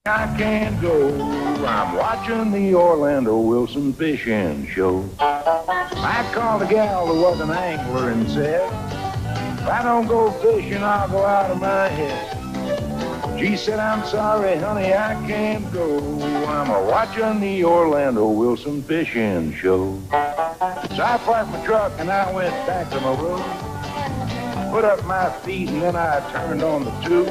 I can't go. I'm watching the Orlando Wilson fishing show. I called a gal who was an angler and said, if I don't go fishing, I'll go out of my head. She said, I'm sorry, honey, I can't go. I'm watching the Orlando Wilson fishing show. So I parked my truck and I went back to my room. Put up my feet and then I turned on the tube.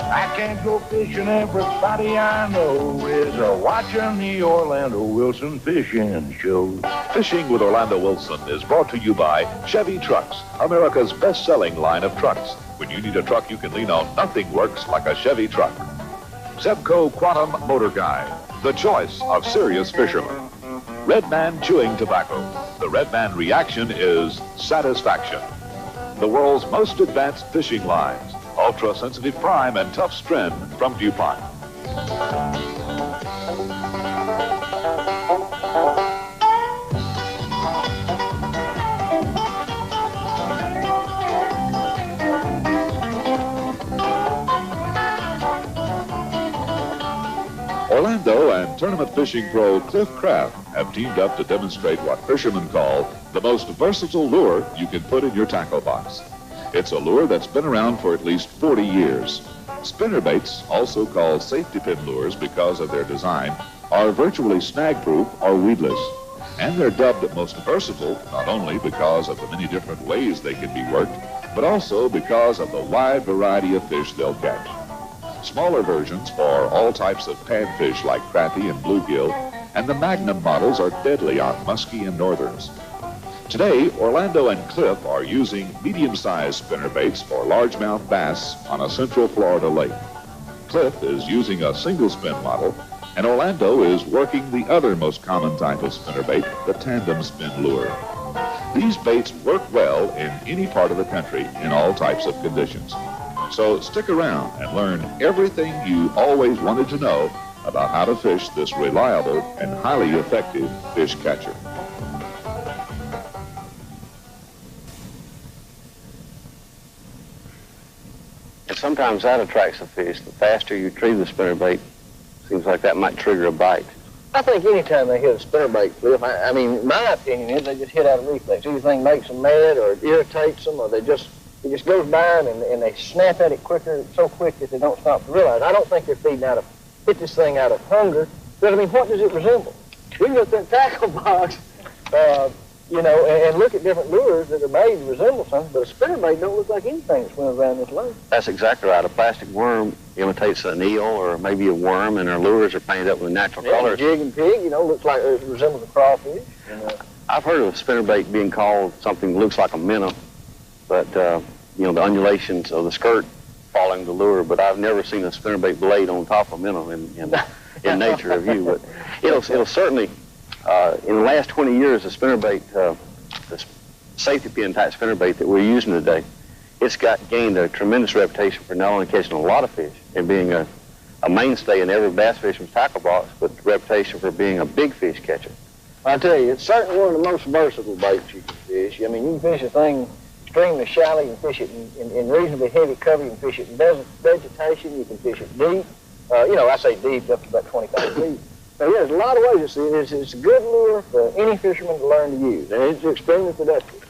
I can't go fishing, everybody I know is watching the Orlando Wilson fishing show. Fishing with Orlando Wilson is brought to you by Chevy Trucks, America's best-selling line of trucks. When you need a truck you can lean on, nothing works like a Chevy truck. Sebco Quantum Motor Guide, the choice of serious fishermen. Red Man Chewing Tobacco. The Red Man reaction is satisfaction. The world's most advanced fishing lines, ultra-sensitive prime and tough strand from DuPont. Orlando and tournament fishing pro Cliff Craft have teamed up to demonstrate what fishermen call the most versatile lure you can put in your tackle box. It's a lure that's been around for at least 40 years. Spinnerbaits, also called safety pin lures because of their design, are virtually snag-proof or weedless. And they're dubbed most versatile not only because of the many different ways they can be worked, but also because of the wide variety of fish they'll catch. Smaller versions for all types of panfish like crappie and bluegill, and the Magnum models are deadly on muskie and northerns. Today, Orlando and Cliff are using medium-sized spinnerbaits for largemouth bass on a central Florida lake. Cliff is using a single spin model, and Orlando is working the other most common type of spinnerbait, the tandem spin lure. These baits work well in any part of the country in all types of conditions. So stick around and learn everything you always wanted to know about how to fish this reliable and highly effective fish catcher. And sometimes that attracts the fish. The faster you retrieve the spinnerbait, seems like that might trigger a bite. I think anytime they hit a spinnerbait, Cliff, I mean, my opinion is they just hit out of reflex. Anything makes them mad or irritates them, or it just goes by and they snap at it quicker, so quick that they don't stop to realize. I don't think they're feeding hit this thing out of hunger. But I mean, what does it resemble? We can go through the tackle box, and look at different lures that are made to resemble something, but a spinnerbait don't look like anything that swims around this lake. That's exactly right. A plastic worm imitates an eel or maybe a worm, and our lures are painted up with natural colors. Jig and pig, looks like it resembles a crawfish. I've heard of a spinnerbait being called something that looks like a minnow, but the undulations of the skirt following the lure, but I've never seen a spinnerbait blade on top of a minnow in nature of you. But it'll certainly, in the last 20 years, the spinnerbait, the safety pin type spinnerbait that we're using today, it's gained a tremendous reputation for not only catching a lot of fish and being a mainstay in every bass fisherman's tackle box, but the reputation for being a big fish catcher. I tell you, it's certainly one of the most versatile baits you can fish. I mean, you can fish a thing extremely shallow, you can fish it in reasonably heavy cover, you can fish it in desert vegetation, you can fish it deep. I say deep up to about 25 feet. So there's a lot of ways. It's a good lure for any fisherman to learn to use, and it's extremely productive.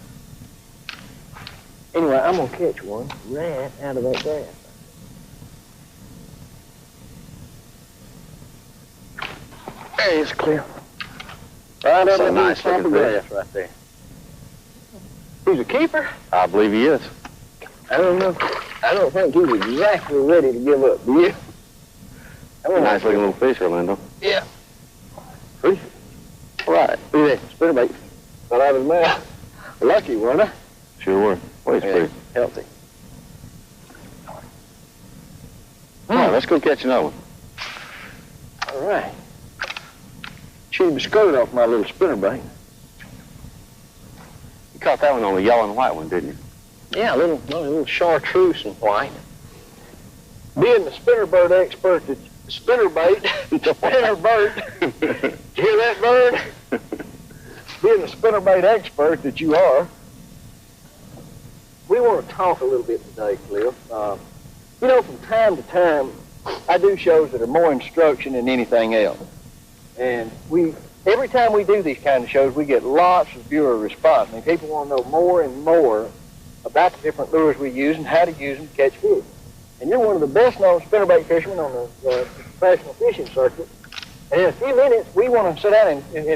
Anyway, I'm going to catch one right out of that grass. There is, Cliff. Right under the top of grass right there. He's a keeper? I believe he is. I don't know. I don't think he's exactly ready to give up, do you? Nice looking little fish, Orlando. Yeah. Pretty. All right. Look at that spinnerbait. Got out of the mouth. Lucky, wasn't I? Sure were. Well, he's pretty healthy. All right, let's go catch another one. All right. Chewed the skirt off my little spinnerbait. You caught that one on the yellow and white one, didn't you? Yeah, a little chartreuse and white. Being the spinnerbait expert, spinnerbait. Did you hear that, bird? Being the spinnerbait expert that you are, we want to talk a little bit today, Cliff. From time to time, I do shows that are more instruction than anything else. And every time we do these kind of shows, we get lots of viewer response. I mean, people want to know more and more about the different lures we use and how to use them to catch fish. And you're one of the best-known spinnerbait fishermen on the professional fishing circuit. And in a few minutes, we want to sit down and get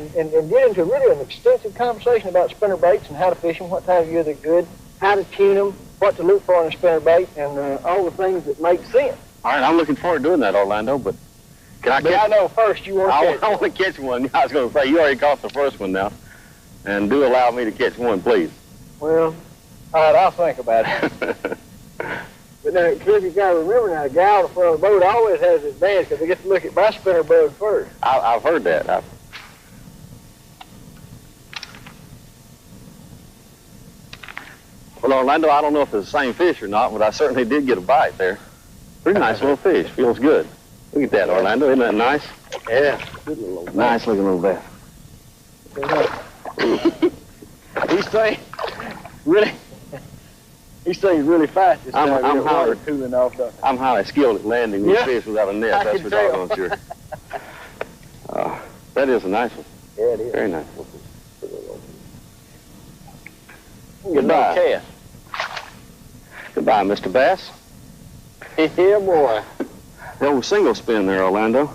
into really an extensive conversation about spinnerbaits and how to fish them, what time of year they're good, how to tune them, what to look for in a spinnerbait, and all the things that make sense. All right, I'm looking forward to doing that, Orlando, but can I catch? But I know first you want to catch I want to catch one. I was going to say, you already caught the first one now. And do allow me to catch one, please. Well, all right, I'll think about it. But now, Cliff, you got to remember now, the guy on the front of the boat always has his advantage because they get to look at my spinner bug first. I've heard that. Well, Orlando, I don't know if it's the same fish or not, but I certainly did get a bite there. Pretty nice little fish. Feels good. Look at that, Orlando. Isn't that nice? Yeah. Good little old nice looking little bass. These things really fast this time. I'm highly cooling off. I'm highly skilled at landing these fish without a net. That's for tell. doggone sure. That is a nice one. Yeah, it is. Very nice. Goodbye. Cast. Goodbye, Mr. Bass. Yeah, boy. The old single spin there, Orlando.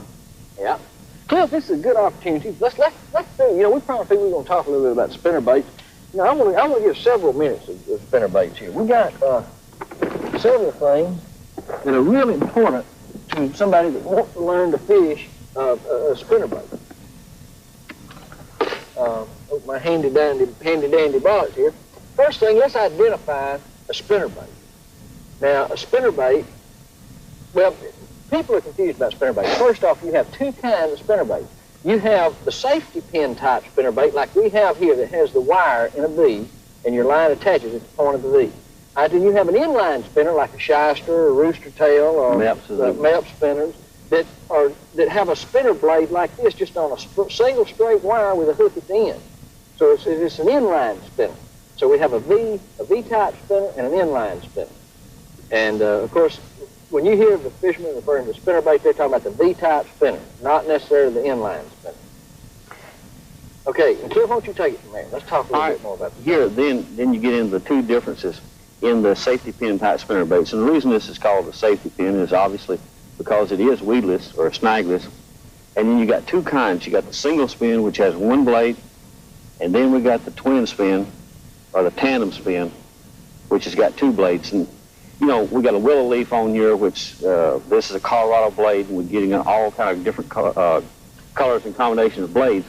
Yeah. Cliff, this is a good opportunity. Let's do, you know, we promised people we're going to talk a little bit about spinnerbaits. You know, I'm going to give several minutes of spinnerbaits here. We got several things that are really important to somebody that wants to learn to fish a spinnerbait. My handy dandy box here. First thing, let's identify a spinnerbait. Now, a spinnerbait, well, people are confused about spinnerbaits. First off, you have two kinds of spinnerbaits. You have the safety pin type spinnerbait like we have here that has the wire in a V and your line attaches at the point of the V. Then you have an inline spinner like a shyster or rooster tail or Mep spinners that have a spinner blade like this just on a single straight wire with a hook at the end. So it's an inline spinner. So we have a V-type spinner and an inline spinner. And of course, when you hear the fishermen referring to spinnerbait, they're talking about the V-type spinner, not necessarily the inline spinner. Okay, and Cliff, why don't you take it from there? Let's talk a little bit more about this. Here, then you get into the two differences in the safety pin type spinnerbaits. And the reason this is called the safety pin is obviously because it is weedless or snagless. And then you got two kinds. You got the single spin, which has one blade, and then we got the twin spin, or the tandem spin, which has got two blades. And you know, we got a willow leaf on here, which this is a Colorado blade, and we're getting all kind of different colors and combinations of blades.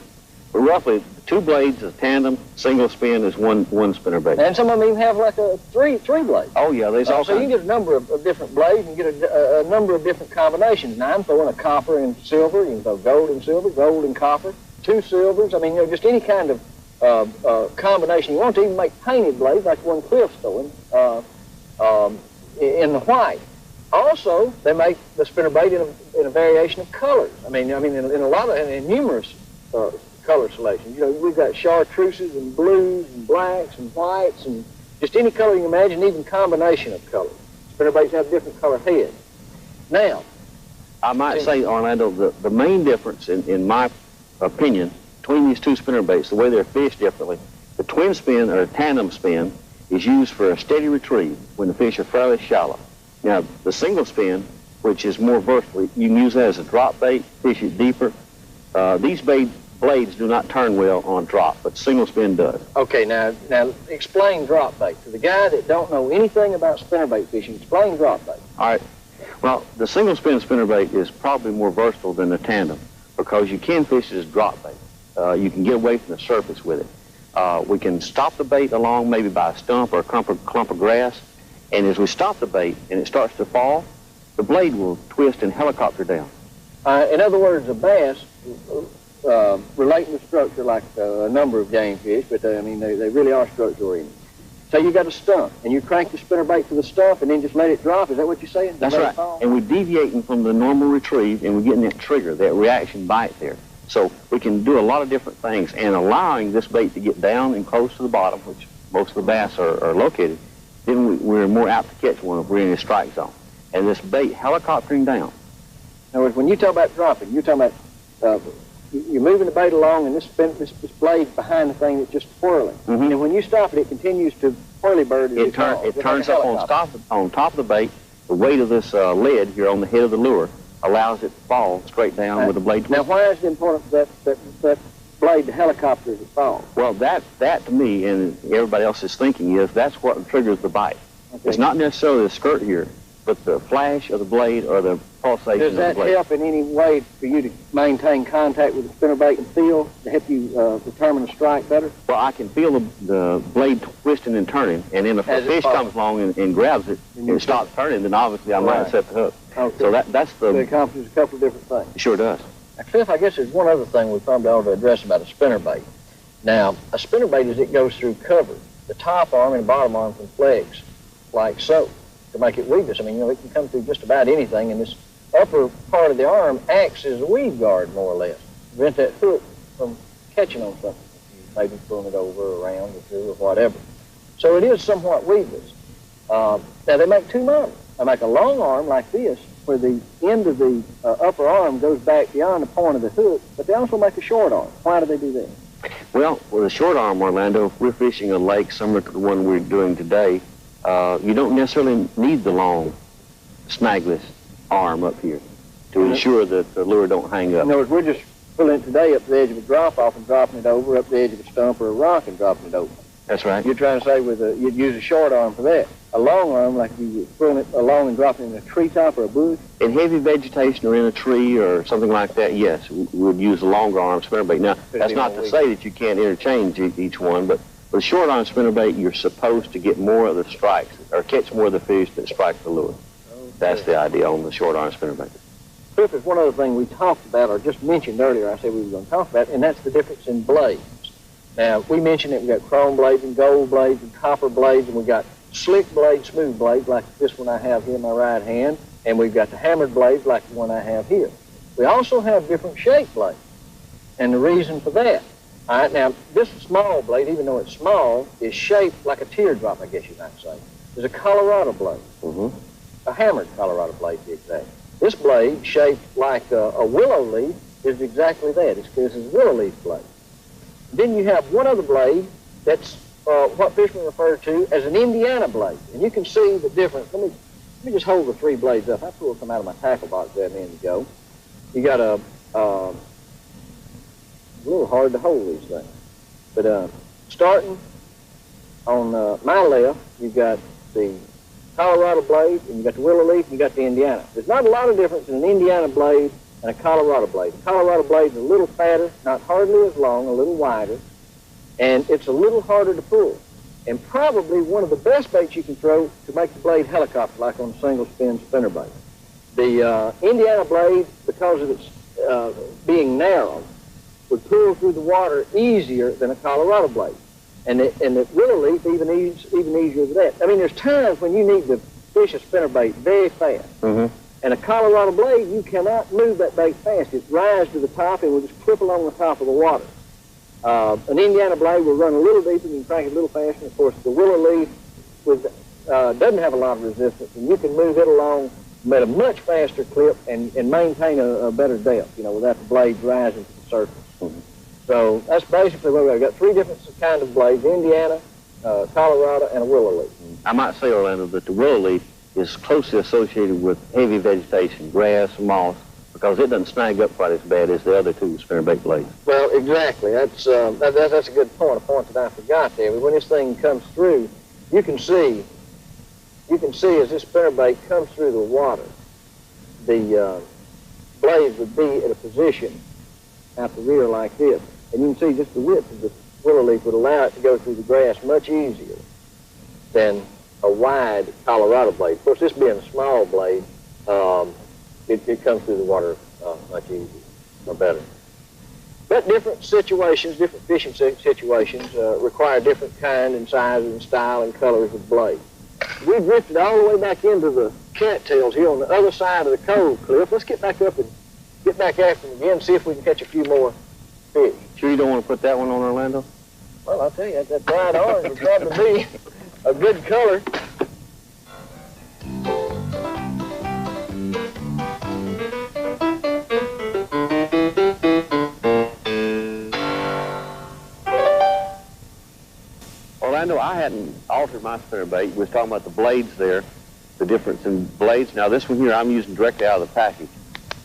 But roughly, two blades is tandem, single spin is one spinnerbait. And some of them even have like a three blades. Oh yeah, there's all so you can get a number of different blades and get a number of different combinations. Now I'm throwing a copper and silver. You can throw gold and silver, gold and copper, two silvers. I mean, you know, just any kind of combination. You want to even make painted blades like one Cliff's throwing in the white. Also, they make the spinnerbait in a variation of colors. I mean, in a lot of numerous color selections. You know, we've got chartreuses and blues and blacks and whites and just any color you can imagine, even combination of colors. Spinnerbaits have different color heads. Now, I might say, Orlando, the main difference, in my opinion, between these two spinnerbaits, the way they're fished differently, the twin spin or tandem spin is used for a steady retrieve when the fish are fairly shallow. Now, the single spin, which is more versatile, you can use that as a drop bait, fish it deeper. These blades do not turn well on drop, but single spin does. Okay, now explain drop bait. To the guy that don't know anything about spinnerbait fishing, explain drop bait. All right. Well, the single spin spinnerbait is probably more versatile than the tandem because you can fish it as drop bait. You can get away from the surface with it. We can stop the bait along maybe by a stump or a clump of grass, and as we stop the bait and it starts to fall, the blade will twist and helicopter down. In other words, a bass relate to structure like a number of game fish, but they really are structure oriented. So you got a stump, and you crank the spinnerbait to the stump, and then just let it drop. Is that what you're saying? That's right. And we're deviating from the normal retrieve, and we're getting that trigger, that reaction bite there. So we can do a lot of different things, and allowing this bait to get down and close to the bottom, which most of the bass are located, then we're more apt to catch one if we're in a strike zone. And this bait helicoptering down In other words, when you talk about dropping, you're talking about you're moving the bait along, and this blade behind the thing that's just whirling. Mm-hmm. And when you stop it, it continues to whirly-bird. It turns up on top of the bait. The weight of this lead here on the head of the lure allows it to fall straight down with the blade twist. Now, why is it important that blade, the helicopter, as it falls? Well, that to me and everybody else's thinking is that's what triggers the bite. Okay. It's not necessarily the skirt here, but the flash of the blade or the pulsation of the blade. Does that help in any way for you to maintain contact with the spinnerbait and feel, to help you determine a strike better? Well, I can feel the blade twisting and turning, and then if a fish comes along and grabs it and it stops turning, then obviously I might set the hook. Okay. So that's the... So it accomplishes a couple of different things. It sure does. Now, Cliff, I guess there's one other thing we probably ought to address about a spinnerbait. Now, a spinnerbait, as it goes through cover, the top arm and the bottom arm can flex like so to make it weaveless. I mean, it can come through just about anything, and this upper part of the arm acts as a weave guard, more or less, to prevent that hook from catching on something, maybe pulling it over or around or through or whatever. So it is somewhat weaveless. Now, they make two models. They make a long arm like this, where the end of the upper arm goes back beyond the point of the hook, but they also make a short arm. Why do they do that? Well, with a short arm, Orlando, if we're fishing a lake similar to the one we're doing today, you don't necessarily need the long, snagless arm up here to ensure that the lure don't hang up. In other words, we're just pulling it today up the edge of a drop-off and dropping it over, up the edge of a stump or a rock and dropping it over. That's right. You're trying to say you'd use a short arm for that. A long arm, like you were pulling it along and dropping it in a treetop or a bush? In heavy vegetation or in a tree or something like that, yes, we would use a longer arm spinnerbait. Now, that's not to say that you can't interchange each one, but with a short arm spinnerbait, you're supposed to get more of the strikes or catch more of the fish that strike the lure. Okay. That's the idea on the short arm spinnerbait. Cliff, there's one other thing we talked about or just mentioned earlier, I said we were going to talk about, and that's the difference in blades. Now, we mentioned that we got chrome blades and gold blades and copper blades, and we got slick blades, smooth blades, like this one I have here in my right hand, and we've got the hammered blades like the one I have here. We also have different shaped blades, and the reason for that. All right, now, this small blade, even though it's small, is shaped like a teardrop, I guess you might say. There's a Colorado blade, a hammered Colorado blade, to be exact. This blade, shaped like a willow leaf, is exactly that. This is a willow leaf blade. Then you have one other blade that's what fishermen refer to as an Indiana blade. And you can see the difference. Let me just hold the three blades up. I pulled some out of my tackle box there a minute ago. You got a little hard to hold these things. But starting on my left, you've got the Colorado blade, and you've got the willow leaf, and you've got the Indiana. There's not a lot of difference in an Indiana blade and a Colorado blade. The Colorado blade is a little fatter, not hardly as long, a little wider, and it's a little harder to pull. And probably one of the best baits you can throw to make the blade helicopter, like on a single spin spinnerbait. The Indiana blade, because of its being narrow, would pull through the water easier than a Colorado blade. And the willow leaf even easier than that. I mean, there's times when you need to fish a spinnerbait very fast. And a Colorado blade, you cannot move that bait fast. It rises to the top and will just clip along the top of the water. An Indiana blade will run a little deeper and you can crank it a little faster. Of course, the willow leaf doesn't have a lot of resistance, and you can move it along at a much faster clip and maintain a better depth, without the blades rising to the surface. So that's basically what we've got. Three different kinds of blades: Indiana, Colorado, and a willow leaf. I might say, Orlando, that the willow leaf is closely associated with heavy vegetation, grass, moss, because it doesn't snag up quite as bad as the other two spinnerbait blades. Well, exactly. That's a good point, a point that I forgot there. But when this thing comes through, you can see as this spinnerbait comes through the water, the blades would be at a position out the rear like this. And you can see just the width of the willow leaf would allow it to go through the grass much easier than a wide Colorado blade. Of course, this being a small blade, it comes through the water much easier or better. But different situations, different fishing situations require different kind and sizes and style and colors of blade. We drifted all the way back into the cattails here on the other side of the cove, Cliff. Let's get back up and get back after them again and see if we can catch a few more fish. Sure you don't want to put that one on, Orlando? Well, I'll tell you, that bright orange would probably be a good color. I hadn't altered my spinnerbait. We was talking about the blades there, the difference in blades. Now this one here I'm using directly out of the package.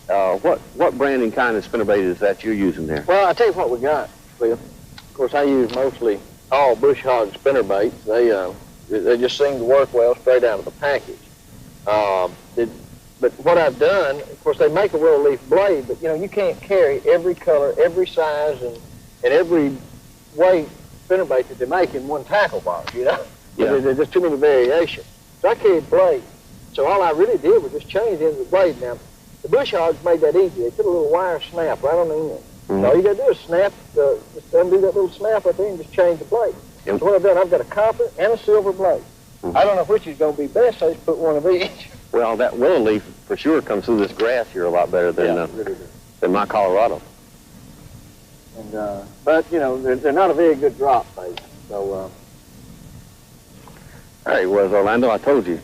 What brand and kind of spinnerbait is that you're using there? Well, I'll tell you what we got, Cliff. Of course, I use mostly all bush hog spinnerbaits. They just seem to work well straight out of the package. But what I've done, of course, they make a willow leaf blade, but you can't carry every color, every size, and every weight spinnerbait that they make in one tackle box. Yeah. There's just too many variations. So I carried blades. So all I really did was just change the end of the blade. Now, the bush hogs made that easy. They put a little wire snap right on the end. So all you got to do is snap, just undo that little snap right there and just change the blade. Yep. So what I've done, I've got a copper and a silver blade. I don't know which is going to be best, so I just put one of each. Well, that willow leaf for sure comes through this grass here a lot better than than my Colorado. And but they're not a very good drop bait. So There he was, Orlando. I told you.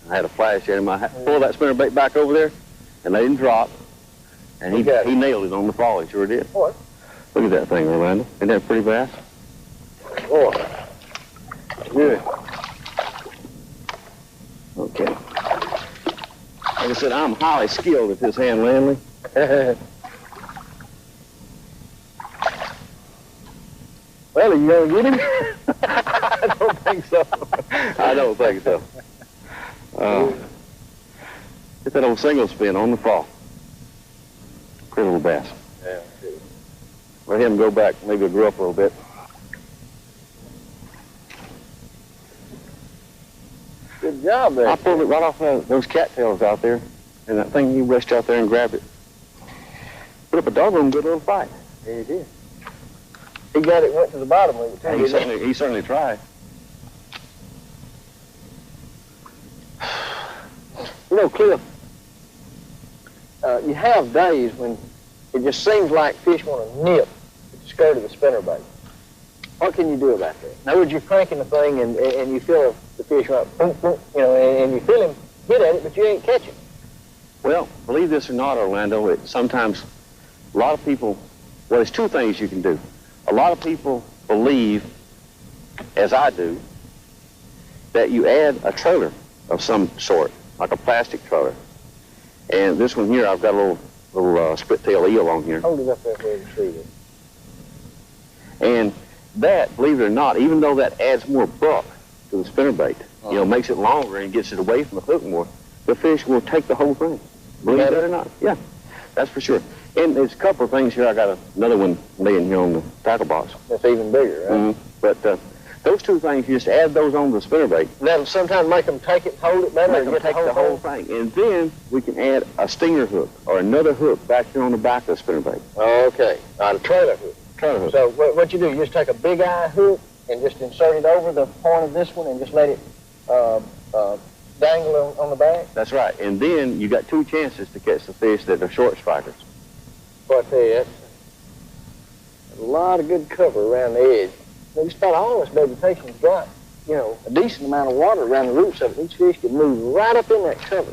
I had a flash there in my hat. Pull that spinnerbait back over there, and they didn't drop. And he nailed it on the fall. He sure did. what? Look at that thing, Orlando. Isn't that pretty fast? Boy, good. Okay. Like I said, I'm highly skilled at this hand handling. Well, are you going to get him? I don't think so. I don't think so. Get that old single spin on the fall. Pretty little bass. Yeah. Let him go back, maybe grow up a little bit. Good job there. I pulled it right off those cattails out there, and that thing he rushed out there and grabbed it. Put up a doggone good little fight. Yeah, he did. He got it, went to the bottom with it. He certainly tried. Cliff, you have days when it just seems like fish want to nip at the skirt of the spinnerbait. What can you do about that? In other words, you're cranking the thing and you feel the fish right, boom, boom, and you feel him hit at it, but you ain't catching. Well, believe this or not, Orlando, sometimes a lot of people, well, there's two things you can do. A lot of people believe, as I do, that you add a trailer of some sort, like a plastic trailer. And this one here, I've got a little split tail eel on here. Hold it up there where you see it. And that, believe it or not, even though that adds more bulk to the spinnerbait, makes it longer and gets it away from the hook more, the fish will take the whole thing. Believe it or not. Yeah, that's for sure. And there's a couple of things here. I got another one laying here on the tackle box. That's even bigger, right? Mm-hmm. But those two things, you just add those on the spinnerbait. That'll sometimes make them take it, hold it better, Make and them get take the whole thing. And then we can add a stinger hook or another hook back here on the back of the spinnerbait. Okay, a trailer hook. Trailer hook. So what you do, you just take a big eye hook and just insert it over the point of this one and just let it dangle on the back. That's right. And then you got two chances to catch the fish that are short strikers. Boy, I tell you, that's a lot of good cover around the edge. Just about all this vegetation's got, a decent amount of water around the roots of it. These fish can move right up in that cover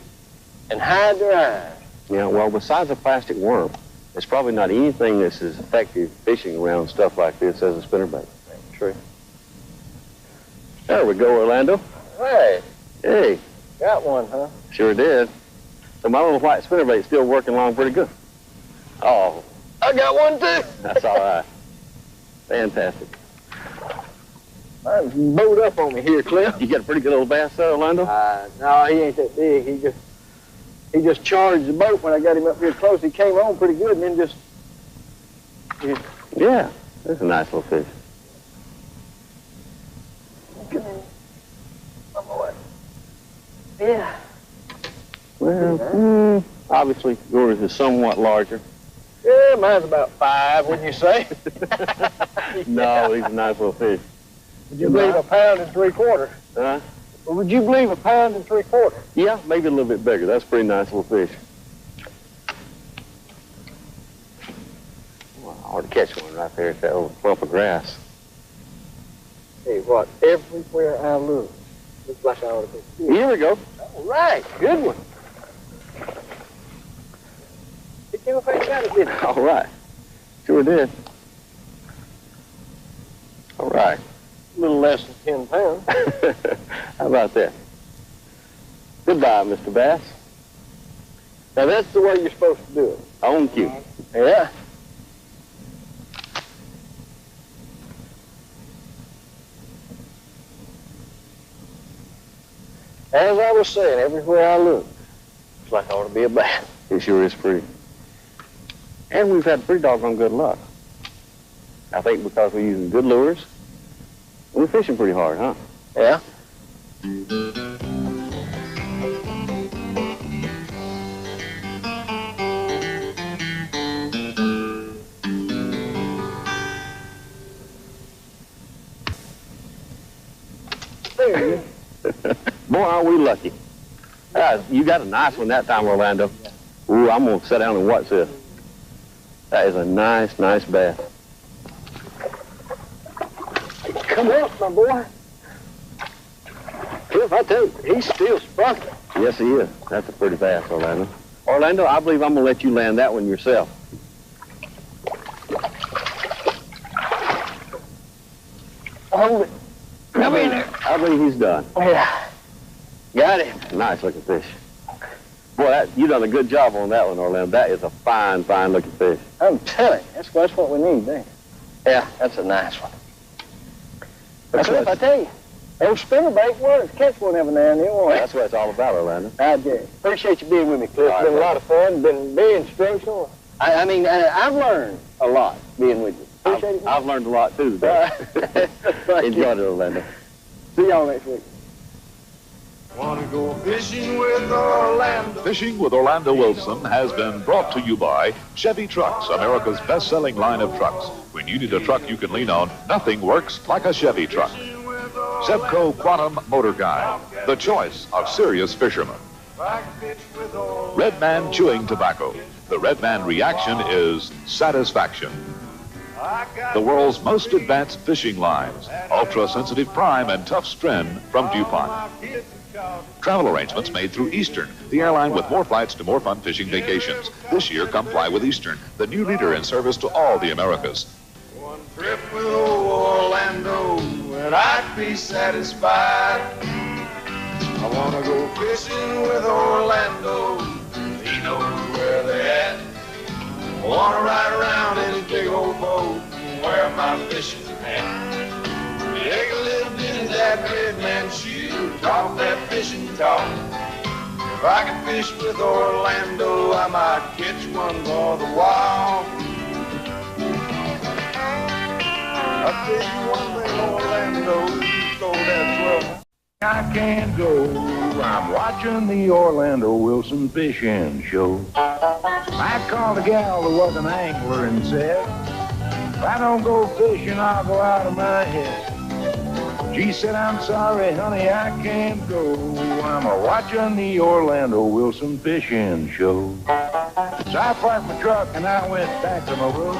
and hide their eyes. Yeah, well, besides a plastic worm, there's probably not anything that's as effective fishing around stuff like this as a spinnerbait. True. There we go, Orlando. Hey, Hey, got one, huh? sure did. So my little white spinnerbait's still working along pretty good. Oh, I got one too. that's all right. Fantastic. Mine's bowed up on me here, Cliff. You got a pretty good little bass there, Orlando? No, he ain't that big. He just charged the boat when I got him up here close. He came on pretty good and then just... Yeah, that's a nice little fish. Yeah. Well, obviously yours is somewhat larger. Yeah, mine's about 5, wouldn't you say? No, he's a nice little fish. Would you believe 1 3/4 pounds? Huh? Well, would you believe 1 3/4 pounds? Yeah, maybe a little bit bigger. That's a pretty nice little fish. Well, I ought to catch one right there at that old clump of grass. Hey, what? Everywhere I look, looks like I ought to be. Here we go. All right, good one. It came up and got it, didn't it? All right. Sure did. All right. A little less than 10 pounds. How about that? Goodbye, Mr. Bass. Now that's the way you're supposed to do it. On cue. Yeah. As I was saying, everywhere I look, it's like I ought to be a bass. It sure is pretty. And we've had pretty doggone good luck. I think because we're using good lures. We're fishing pretty hard, huh? Yeah. There you go. Boy, are we lucky. You got a nice one that time, Orlando. Ooh, I'm going to sit down and watch this. That is a nice, nice bass. Come on, my boy. Cliff, I tell you, he's still spunky. Yes, he is. That's a pretty bass, Orlando. Orlando, I believe I'm going to let you land that one yourself. Hold it. Come in there. I believe he's done. Yeah. Got it. Nice looking fish. Boy, you done a good job on that one, Orlando. That is a fine, fine looking fish. I'm telling you, that's what we need there. Yeah, that's a nice one. But Cliff, I tell you, those spinnerbait works. Catch one every now and then, won't it? That's what it's all about, Orlando. I do. Appreciate you being with me, Cliff. It's been a lot of fun. Been very instructional. I mean, I've learned a lot being with you. Appreciate it. I've learned a lot too today. Enjoyed it, Orlando. See y'all next week. Wanna go fishing with Orlando? Fishing with Orlando Wilson has been brought to you by Chevy Trucks, America's best-selling line of trucks. When you need a truck you can lean on, nothing works like a Chevy truck. Zebco Quantum Motor Guide, the choice of serious fishermen. Red Man Chewing Tobacco. The Red Man reaction is satisfaction. The world's most advanced fishing lines, ultra-sensitive prime and tough strand from DuPont. Travel arrangements made through Eastern, the airline with more flights to more fun fishing vacations. This year, come fly with Eastern, the new leader in service to all the Americas. One trip with old Orlando, and I'd be satisfied. I wanna go fishing with Orlando, he knows where they're at. I wanna ride around in his big old boat and wear my fishing hat. Take a little bit of that red man shoe, talk that fishing talk. If I could fish with Orlando, I might catch one for the wild. I'll tell you one thing, Orlando, you stole that 12. I can't go, I'm watching the Orlando Wilson fishing show. I called a gal who was an angler and said, if I don't go fishing, I'll go out of my head. She said, I'm sorry, honey, I can't go. I'm a-watching the Orlando Wilson fishing show. So I parked my truck and I went back to my room.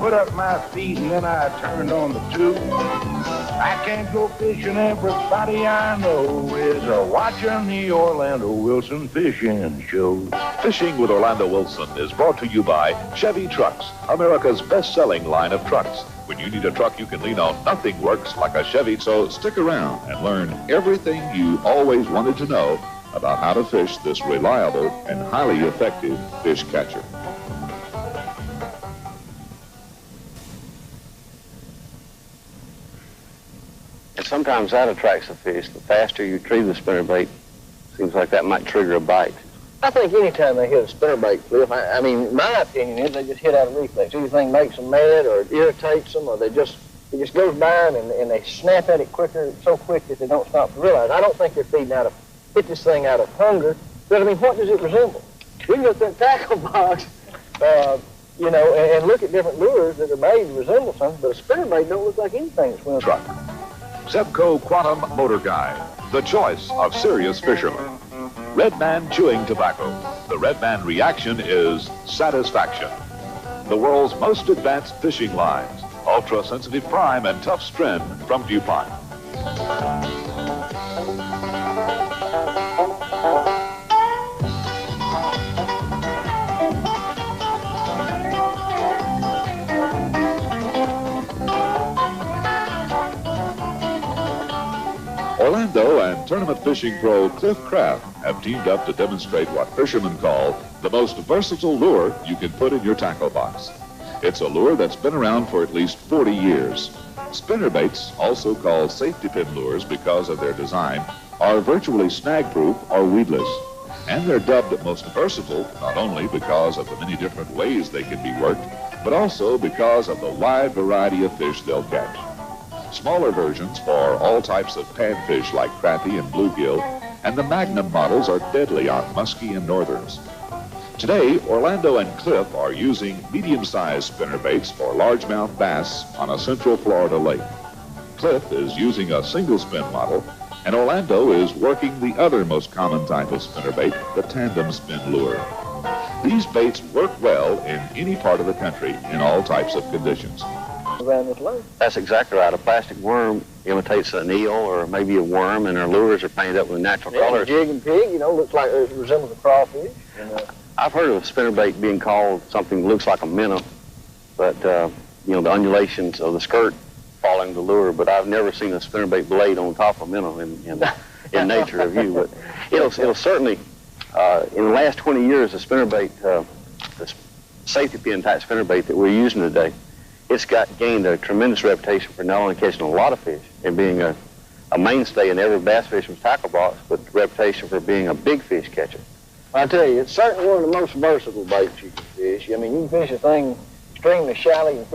Put up my feet and then I turned on the tube. I can't go fishing, everybody I know is a-watching the Orlando Wilson fishing show. Fishing with Orlando Wilson is brought to you by Chevy Trucks, America's best-selling line of trucks. When you need a truck you can lean on, nothing works like a Chevy. So stick around and learn everything you always wanted to know about how to fish this reliable and highly effective fish catcher. And sometimes that attracts the fish. The faster you retrieve the spinnerbait, seems like that might trigger a bite. I think anytime they hit a spinnerbait, Cliff, I mean, my opinion is they just hit out of reflex. Anything makes them mad or irritates them, or it just goes by them and they snap at it quicker, so quick that they don't stop to realize. I don't think they're hit this thing out of hunger. But I mean, what does it resemble? We can go to that tackle box, you know, and look at different lures that are made to resemble something, but a spinnerbait don't look like anything that swims. Truck. Zebco Quantum Motor Guide, the choice of serious fishermen. Red Man Chewing Tobacco. The Red Man reaction is satisfaction. The world's most advanced fishing lines, ultra-sensitive prime and tough strand from DuPont. Orlando and tournament fishing pro Cliff Craft have teamed up to demonstrate what fishermen call the most versatile lure you can put in your tackle box. It's a lure that's been around for at least 40 years. Spinnerbaits, also called safety pin lures because of their design, are virtually snag-proof or weedless. And they're dubbed most versatile not only because of the many different ways they can be worked, but also because of the wide variety of fish they'll catch. Smaller versions for all types of panfish like crappie and bluegill, and the Magnum models are deadly on muskie and northerns. Today, Orlando and Cliff are using medium-sized spinnerbaits for largemouth bass on a central Florida lake. Cliff is using a single spin model, and Orlando is working the other most common type of spinnerbait, the tandem spin lure. These baits work well in any part of the country in all types of conditions. Around this lake. That's exactly right. A plastic worm imitates an eel or maybe a worm, and our lures are painted up with natural colors. Jig and pig, you know, looks like it resembles a crawfish. And, I've heard of a spinnerbait being called something that looks like a minnow, but you know, the undulations of the skirt following the lure. But I've never seen a spinnerbait blade on top of a minnow in nature of view. But it'll certainly, in the last 20 years, the spinnerbait, the safety pin type spinnerbait that we're using today, it's gained a tremendous reputation for not only catching a lot of fish and being a mainstay in every bass fisherman's tackle box, but the reputation for being a big fish catcher. I tell you, it's certainly one of the most versatile baits you can fish. I mean, you can fish a thing extremely shallow. You can fish